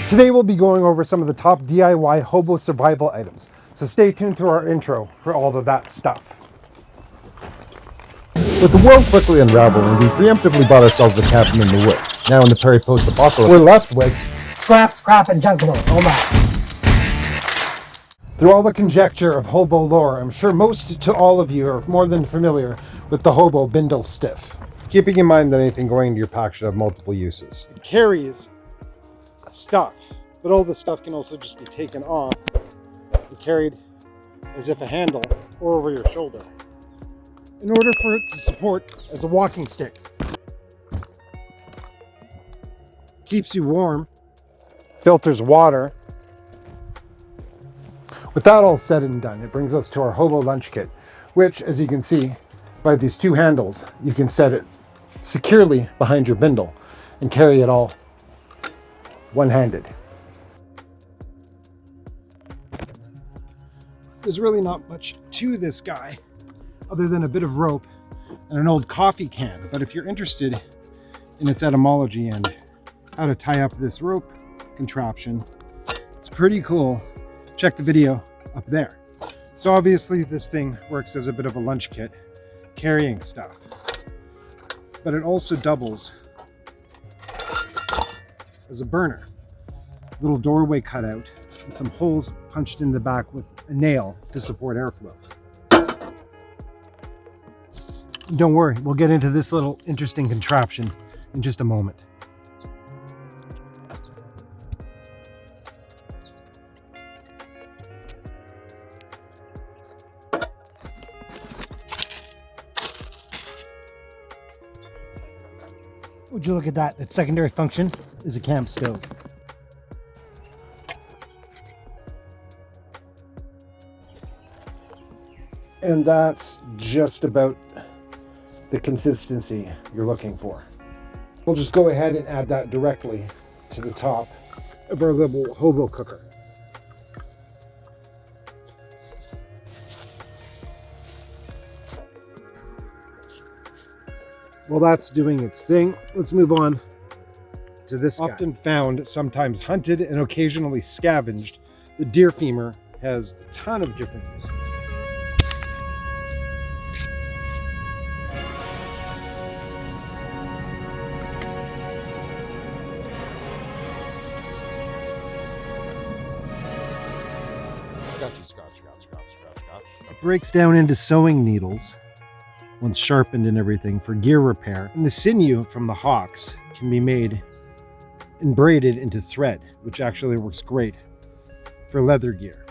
Today we'll be going over some of the top DIY hobo survival items, so stay tuned to our intro for all of that stuff. With the world quickly unraveling, we preemptively bought ourselves a cabin in the woods. Now in the Perry post-apocalypse, We're left with scrap, and junkable. Oh my. Through all the conjecture of hobo lore, I'm sure most to all of you are more than familiar with the hobo bindle stiff. keeping in mind that anything going into your pack should have multiple uses. It carries stuff, but all the stuff can also just be taken off and carried as if a handle or over your shoulder in order for it to support as a walking stick. Keeps you warm, filters water. With that all said and done, it brings us to our hobo lunch kit, which, as you can see by these two handles, you can set it securely behind your bindle and carry it all one-handed. There's really not much to this guy other than a bit of rope and an old coffee can, but if you're interested in its etymology and how to tie up this rope contraption, it's pretty cool. Check the video up there. So obviously this thing works as a bit of a lunch kit, carrying stuff, but it also doubles as a burner. Little doorway cut out and some holes punched in the back with a nail to support airflow. Don't worry, we'll get into this little interesting contraption in just a moment. Would you look at that? Its secondary function is a camp stove. And that's just about the consistency you're looking for. We'll just go ahead and add that directly to the top of our little hobo cooker. While that's doing its thing, let's move on to this guy. Often found, sometimes hunted, and occasionally scavenged, the deer femur has a ton of different uses. It breaks down into sewing needles, once sharpened and everything, for gear repair. And the sinew from the hocks can be made and braided into thread, which actually works great for leather gear.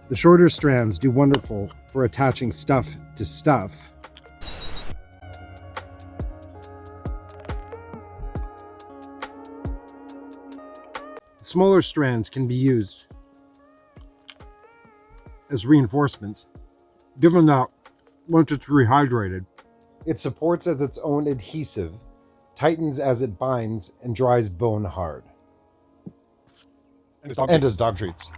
The shorter strands do wonderful for attaching stuff to stuff. Smaller strands can be used as reinforcements, given that once it's rehydrated, it supports as its own adhesive, tightens as it binds, and dries bone hard. And as dog treats.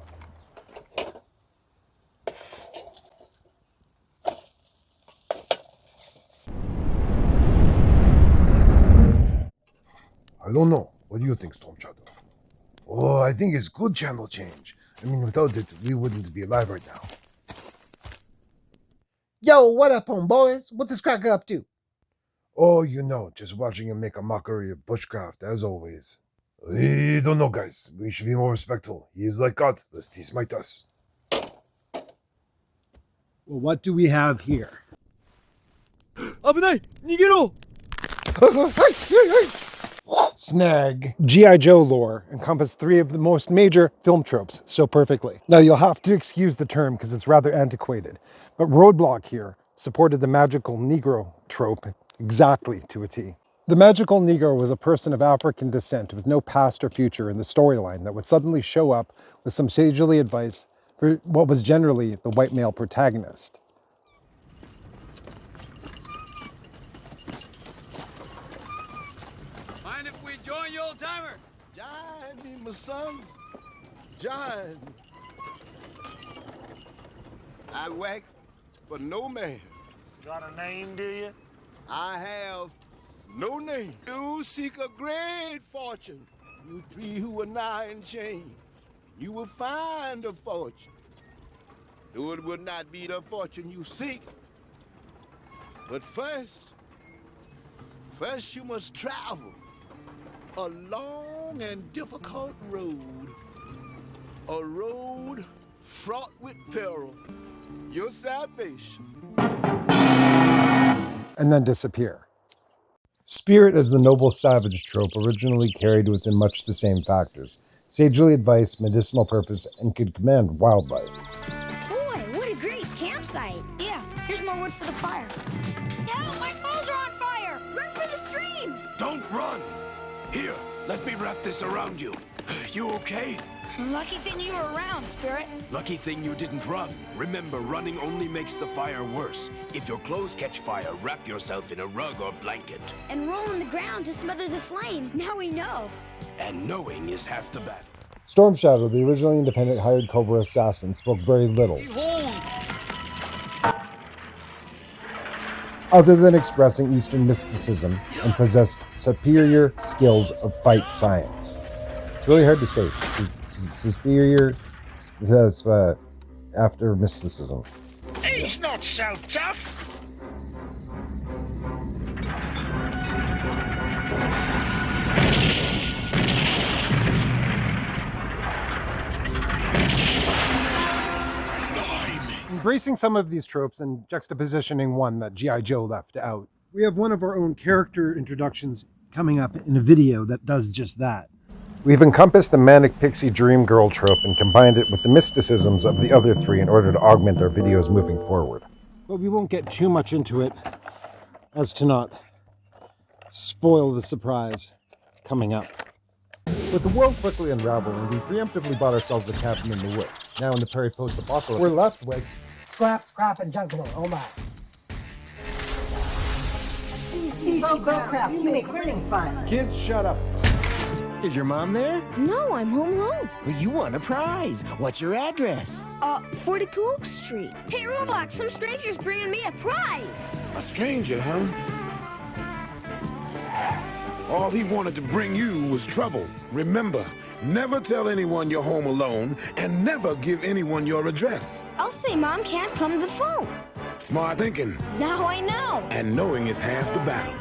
I don't know. What do you think, Storm Shadow? Oh, I think it's good channel change. I mean, without it, we wouldn't be alive right now. Yo, what up, homeboys? What's this cracker up to? Oh, you know, just watching him make a mockery of bushcraft, as always. I don't know, guys. We should be more respectful. He is like God, lest he smite us. Well, what do we have here? 危ない逃げろ Snag. G.I. Joe lore encompassed three of the most major film tropes so perfectly. Now you'll have to excuse the term because it's rather antiquated, but Roadblock here supported the magical Negro trope exactly to a T. The magical Negro was a person of African descent with no past or future in the storyline that would suddenly show up with some sagely advice for what was generally the white male protagonist. Mind if we join you, old timer? Join me, my son. John, I work for no man. Got a name, do you? I have no name. You seek a great fortune. You three who are now in chains. You will find a fortune. Though it will not be the fortune you seek. But first you must travel a long and difficult road. A road fraught with peril. Your salvation. And then disappear. Spirit as the noble savage trope originally carried within much the same factors: sagely advice, medicinal purpose, and could command wildlife. Boy, what a great campsite. Yeah, here's more wood for the fire. Help, my clothes are on fire! Run for the stream! Don't run! Here, let me wrap this around you. You okay? Lucky thing you were around, Spirit. Lucky thing you didn't run. Remember, running only makes the fire worse. If your clothes catch fire, wrap yourself in a rug or blanket. And roll on the ground to smother the flames. Now we know. And knowing is half the battle. Storm Shadow, the originally independent hired Cobra assassin, spoke very little, other than expressing Eastern mysticism, and possessed superior skills of fight science. It's really hard to say. Superior after mysticism. He's not so tough. Embracing some of these tropes and juxtapositioning one that G.I. Joe left out, we have one of our own character introductions coming up in a video that does just that. We've encompassed the manic pixie dream girl trope and combined it with the mysticisms of the other three in order to augment our videos moving forward. But we won't get too much into it as to not spoil the surprise coming up. With the world quickly unraveling, we preemptively bought ourselves a cabin in the woods. Now in the Perry post-apocalypse, we're left with Scrap, and junkable. Oh my. Easy, bushcraft. You make learning fun. Kids, shut up. Is your mom there? No, I'm home alone. Well, you won a prize. What's your address? 42 Oak Street. Hey, Roblox, some stranger's bringing me a prize. A stranger, huh? All he wanted to bring you was trouble. Remember, never tell anyone you're home alone, and never give anyone your address. I'll say Mom can't come to the phone. Smart thinking. Now I know. And knowing is half the battle.